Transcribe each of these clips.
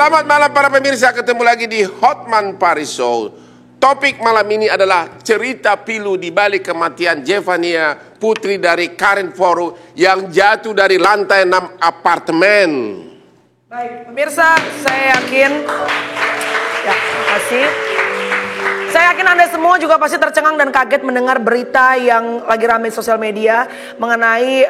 Selamat malam para pemirsa, ketemu lagi di Hotman Paris Show. Topik malam ini adalah cerita pilu di balik kematian Zefania, putri dari Karen Foru yang jatuh dari lantai 6 apartemen. Baik, pemirsa, saya yakin, ya, terima kasih. Saya yakin Anda semua juga pasti tercengang dan kaget mendengar berita yang lagi ramai di sosial media mengenai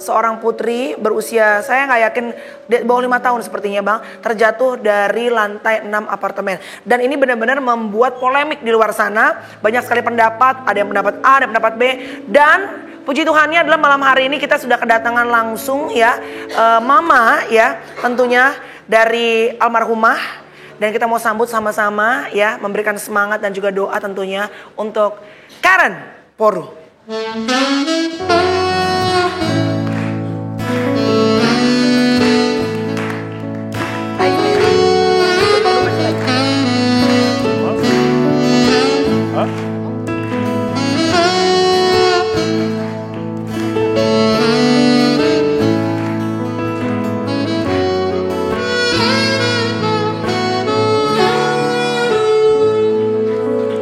seorang putri berusia, saya nggak yakin, di bawah 5 tahun sepertinya Bang, terjatuh dari lantai 6 apartemen. Dan ini benar-benar membuat polemik di luar sana. Banyak sekali pendapat, ada yang pendapat A, ada yang pendapat B. Dan puji Tuhannya adalah malam hari ini kita sudah kedatangan langsung ya, mama ya tentunya dari almarhumah. Dan kita mau sambut sama-sama ya, memberikan semangat dan juga doa tentunya untuk Karen Foru.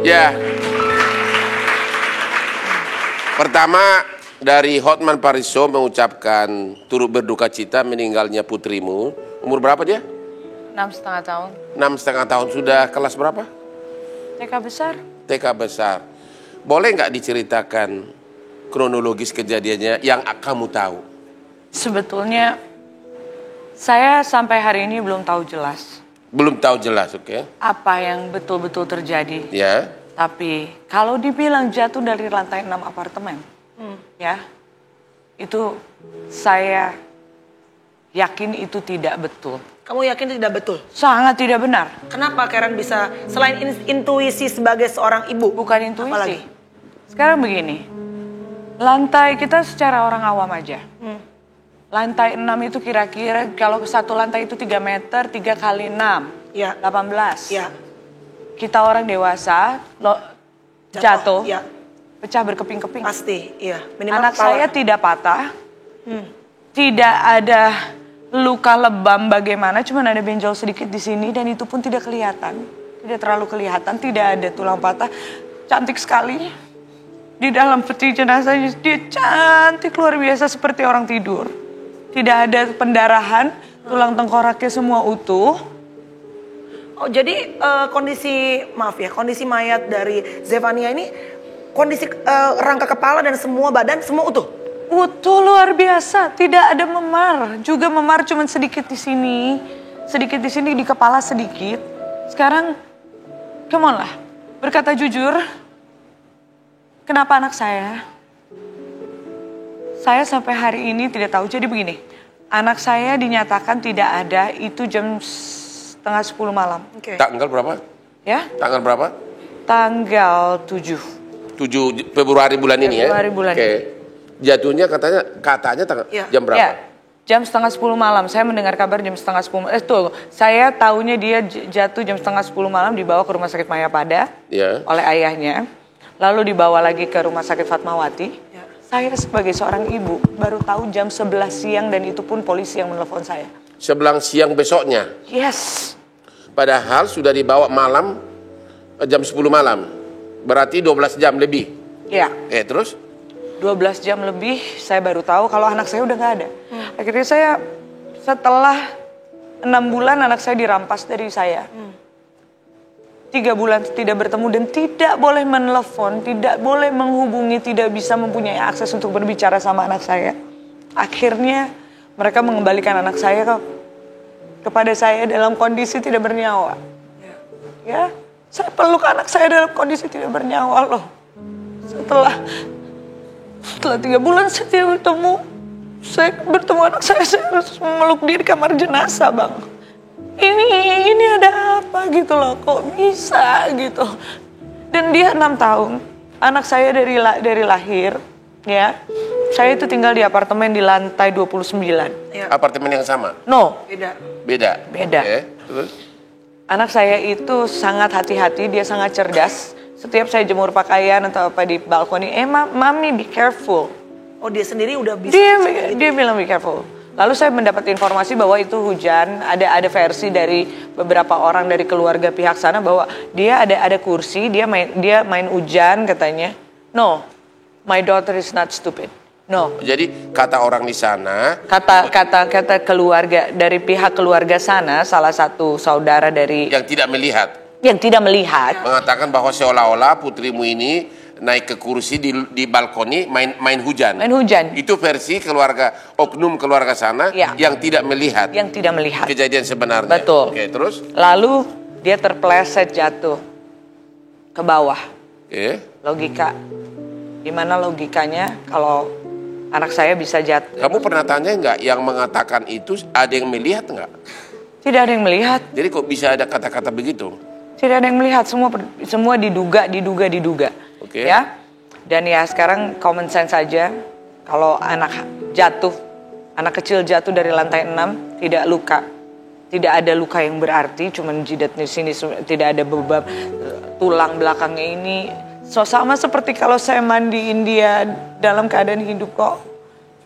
Ya, pertama dari Hotman Paris Show mengucapkan turut berduka cita meninggalnya putrimu. Umur berapa dia? 6,5 tahun. 6,5 tahun. Sudah kelas berapa? TK besar. TK besar. Boleh nggak diceritakan kronologis kejadiannya yang kamu tahu? Sebetulnya saya sampai hari ini belum tahu jelas. Belum tahu jelas, oke? Apa yang betul-betul terjadi. Ya. Tapi kalau dibilang jatuh dari lantai 6 apartemen, ya, itu saya yakin itu tidak betul. Kamu yakin tidak betul? Sangat tidak benar. Kenapa Karen bisa, selain intuisi sebagai seorang ibu? Bukan intuisi. Apalagi? Sekarang begini, lantai kita secara orang awam aja. Lantai 6 itu kira-kira kalau satu lantai itu 3 meter, 3 kali 6, ya. 18. Ya. Kita orang dewasa, jatuh, ya. pecah berkeping-keping. Pasti, iya. Minimal Anak saya tidak patah, tidak ada luka lebam bagaimana, cuma ada benjol sedikit di sini dan itu pun tidak kelihatan. Tidak terlalu kelihatan, tidak ada tulang patah. Cantik sekali. Di dalam peti jenazahnya dia cantik luar biasa seperti orang tidur. Tidak ada pendarahan, tulang tengkoraknya semua utuh. Oh, jadi kondisi mayat dari Zefania ini kondisi rangka kepala dan semua badan semua utuh. Utuh luar biasa, tidak ada memar. Juga memar cuma sedikit di sini di kepala sedikit. Sekarang, come on lah, berkata jujur, kenapa anak saya sampai hari ini tidak tahu. Jadi begini, anak saya dinyatakan tidak ada itu jam 9:30 malam. Okay. Tanggal berapa? Ya? Tanggal berapa? Tanggal 7. 7 Februari bulan ini ya? Februari bulan ini. Jatuhnya katanya jam berapa? Ya, jam 9:30 malam. Saya mendengar kabar jam 9:30. Saya tahunya dia jatuh jam 9:30 malam, dibawa ke Rumah Sakit Mayapada oleh ayahnya. Lalu dibawa lagi ke Rumah Sakit Fatmawati. Saya sebagai seorang ibu baru tahu jam 11 siang dan itu pun polisi yang menelpon saya. 11 siang besoknya? Yes. Padahal sudah dibawa malam, jam 10 malam. Berarti 12 jam lebih. Ya. Terus? 12 jam lebih saya baru tahu kalau anak saya udah gak ada. Akhirnya saya setelah 6 bulan anak saya dirampas dari saya. 3 bulan tidak bertemu dan tidak boleh menelepon, tidak boleh menghubungi, tidak bisa mempunyai akses untuk berbicara sama anak saya. Akhirnya mereka mengembalikan anak saya kepada saya dalam kondisi tidak bernyawa. Ya, saya peluk anak saya dalam kondisi tidak bernyawa loh. Setelah 3 bulan saya tidak bertemu, saya bertemu anak saya harus memeluk dia di kamar jenazah, Bang. Ini ada apa gitu loh, kok bisa gitu. Dan dia 6 tahun, anak saya dari lahir, ya. Saya itu tinggal di apartemen di lantai 29. Ya. Apartemen yang sama? No. Beda. Terus? Anak saya itu sangat hati-hati, dia sangat cerdas. Setiap saya jemur pakaian atau apa di balkoni, Mami be careful. Oh, dia sendiri udah bisa. Dia bilang be careful. Lalu saya mendapat informasi bahwa itu hujan, ada versi dari beberapa orang dari keluarga pihak sana bahwa dia ada kursi, dia main hujan katanya. No, my daughter is not stupid. No. Jadi kata orang di sana, Kata keluarga dari pihak keluarga sana, salah satu saudara dari yang tidak melihat mengatakan bahwa seolah-olah putrimu ini naik ke kursi di balkoni main hujan. Main hujan. Itu versi oknum keluarga sana yang tidak melihat. Yang tidak melihat Kejadian sebenarnya. Betul. Oke, terus? Lalu dia terpleset jatuh ke bawah. Oke. Logika. Gimana logikanya kalau anak saya bisa jatuh? Kamu pernah tanya nggak yang mengatakan itu ada yang melihat nggak? Tidak ada yang melihat. Jadi kok bisa ada kata-kata begitu? Tidak ada yang melihat. Semua diduga. Oke. Ya. Dan ya sekarang common sense saja. Kalau anak kecil jatuh dari lantai 6 tidak luka. Tidak ada luka yang berarti, cuman jidat di sini, tidak ada beban tulang belakangnya ini. So, sama seperti kalau saya mandiin dia dalam keadaan hidup kok.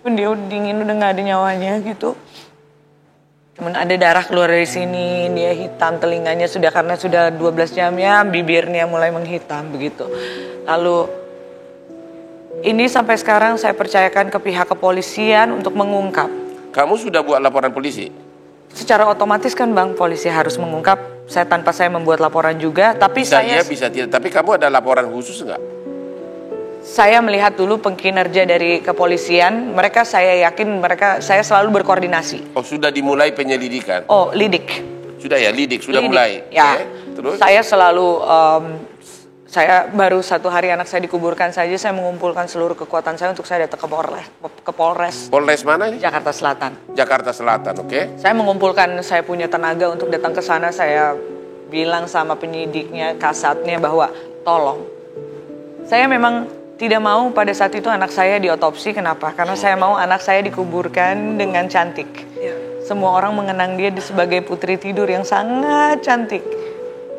Cuman dia dingin udah gak ada nyawanya gitu. Cuman ada darah keluar dari sini, dia hitam telinganya karena sudah 12 jam ya, bibirnya mulai menghitam begitu. Lalu ini sampai sekarang saya percayakan ke pihak kepolisian untuk mengungkap. Kamu sudah buat laporan polisi? Secara otomatis kan Bang, polisi harus mengungkap. Tanpa saya membuat laporan juga, tapi bisa tidak. Tapi kamu ada laporan khusus nggak? Saya melihat dulu kinerja dari kepolisian. Saya yakin saya selalu berkoordinasi. Oh, sudah dimulai penyelidikan? Oh, lidik. Sudah ya, sudah mulai. Ya. Terus? Saya selalu saya baru 1 hari anak saya dikuburkan saja, saya mengumpulkan seluruh kekuatan saya untuk saya datang ke Polres. Polres mana? Jakarta Selatan. Jakarta Selatan, oke. Saya mengumpulkan, saya punya tenaga untuk datang ke sana. Saya bilang sama penyidiknya, kasatnya bahwa tolong. Saya memang tidak mau pada saat itu anak saya diotopsi. Kenapa? Karena saya mau anak saya dikuburkan dengan cantik. Semua orang mengenang dia sebagai putri tidur yang sangat cantik.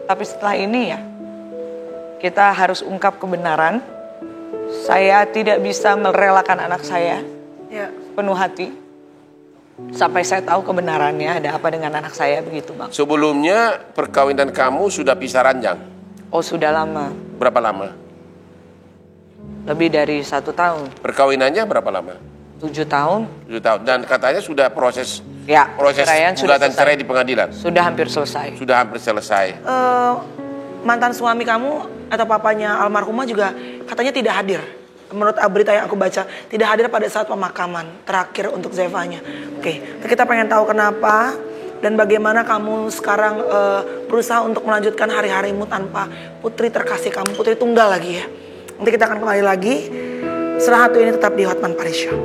Tapi setelah ini ya, kita harus ungkap kebenaran. Saya tidak bisa merelakan anak saya penuh hati sampai saya tahu kebenarannya ada apa dengan anak saya, begitu Bang. Sebelumnya perkawinan kamu sudah pisah ranjang? Oh, sudah lama. Berapa lama? Lebih dari 1 tahun. Perkawinannya berapa lama? 7 tahun. 7 tahun. Dan katanya sudah proses sudah cerai di pengadilan? Sudah hampir selesai. Sudah hampir selesai. Mantan suami kamu atau papanya almarhumah juga katanya tidak hadir. Menurut berita yang aku baca, tidak hadir pada saat pemakaman terakhir untuk Zevanya. Oke, kita pengen tahu kenapa dan bagaimana kamu sekarang berusaha untuk melanjutkan hari-harimu tanpa putri terkasih kamu, putri tunggal lagi ya. Nanti kita akan kembali lagi. Setelah satu ini tetap di Hotman Paris Show.